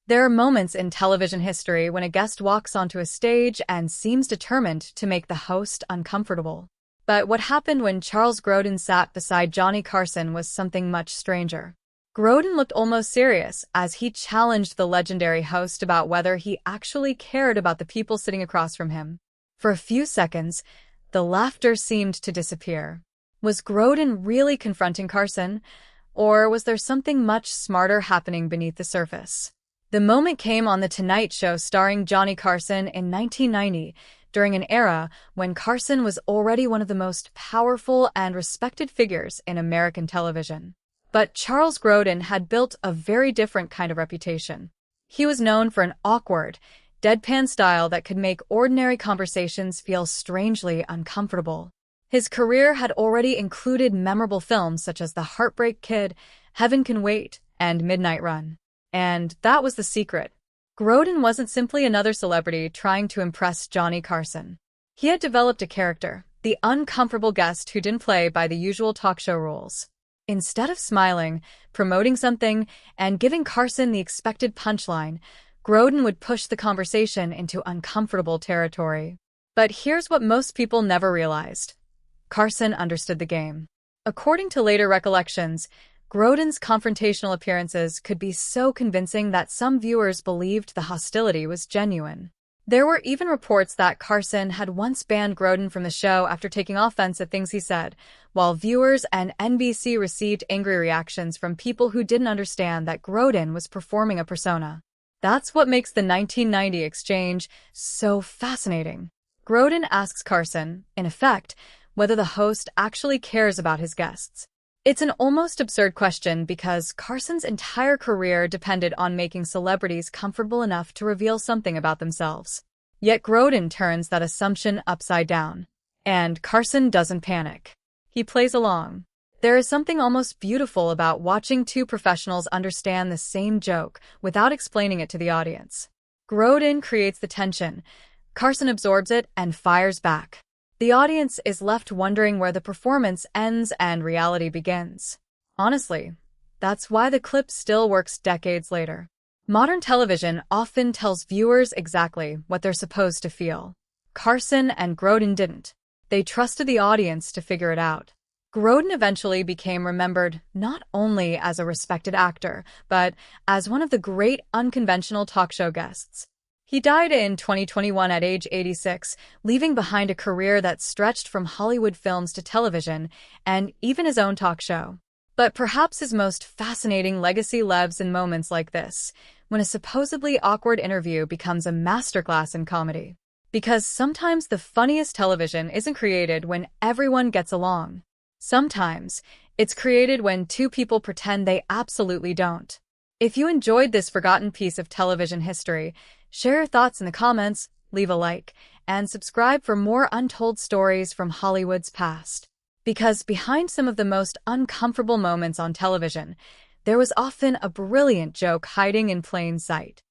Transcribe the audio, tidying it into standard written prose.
There are moments in television history when a guest walks onto a stage and seems determined to make the host uncomfortable. But what happened when Charles Grodin sat beside Johnny Carson was something much stranger. Grodin looked almost serious as he challenged the legendary host about whether he actually cared about the people sitting across from him. For a few seconds, the laughter seemed to disappear. Was Grodin really confronting Carson, or was there something much smarter happening beneath the surface? The moment came on The Tonight Show starring Johnny Carson in 1990, during an era when Carson was already one of the most powerful and respected figures in American television. But Charles Grodin had built a very different kind of reputation. He was known for an awkward, deadpan style that could make ordinary conversations feel strangely uncomfortable. His career had already included memorable films such as The Heartbreak Kid, Heaven Can Wait, and Midnight Run. And that was the secret. Grodin wasn't simply another celebrity trying to impress Johnny Carson. He had developed a character, the uncomfortable guest who didn't play by the usual talk show rules. Instead of smiling, promoting something, and giving Carson the expected punchline, Grodin would push the conversation into uncomfortable territory. But here's what most people never realized. Carson understood the game. According to later recollections, Grodin's confrontational appearances could be so convincing that some viewers believed the hostility was genuine. There were even reports that Carson had once banned Grodin from the show after taking offense at things he said, while viewers and NBC received angry reactions from people who didn't understand that Grodin was performing a persona. That's what makes the 1990 exchange so fascinating. Grodin asks Carson, in effect, whether the host actually cares about his guests. It's an almost absurd question because Carson's entire career depended on making celebrities comfortable enough to reveal something about themselves. Yet Grodin turns that assumption upside down. And Carson doesn't panic. He plays along. There is something almost beautiful about watching two professionals understand the same joke without explaining it to the audience. Grodin creates the tension. Carson absorbs it and fires back. The audience is left wondering where the performance ends and reality begins. Honestly, that's why the clip still works decades later. Modern television often tells viewers exactly what they're supposed to feel. Carson and Grodin didn't. They trusted the audience to figure it out. Grodin eventually became remembered not only as a respected actor, but as one of the great unconventional talk show guests. He died in 2021 at age 86, leaving behind a career that stretched from Hollywood films to television and even his own talk show. But perhaps his most fascinating legacy lives in moments like this, when a supposedly awkward interview becomes a masterclass in comedy. Because sometimes the funniest television isn't created when everyone gets along. Sometimes it's created when two people pretend they absolutely don't. If you enjoyed this forgotten piece of television history, share your thoughts in the comments, leave a like, and subscribe for more untold stories from Hollywood's past. Because behind some of the most uncomfortable moments on television, there was often a brilliant joke hiding in plain sight.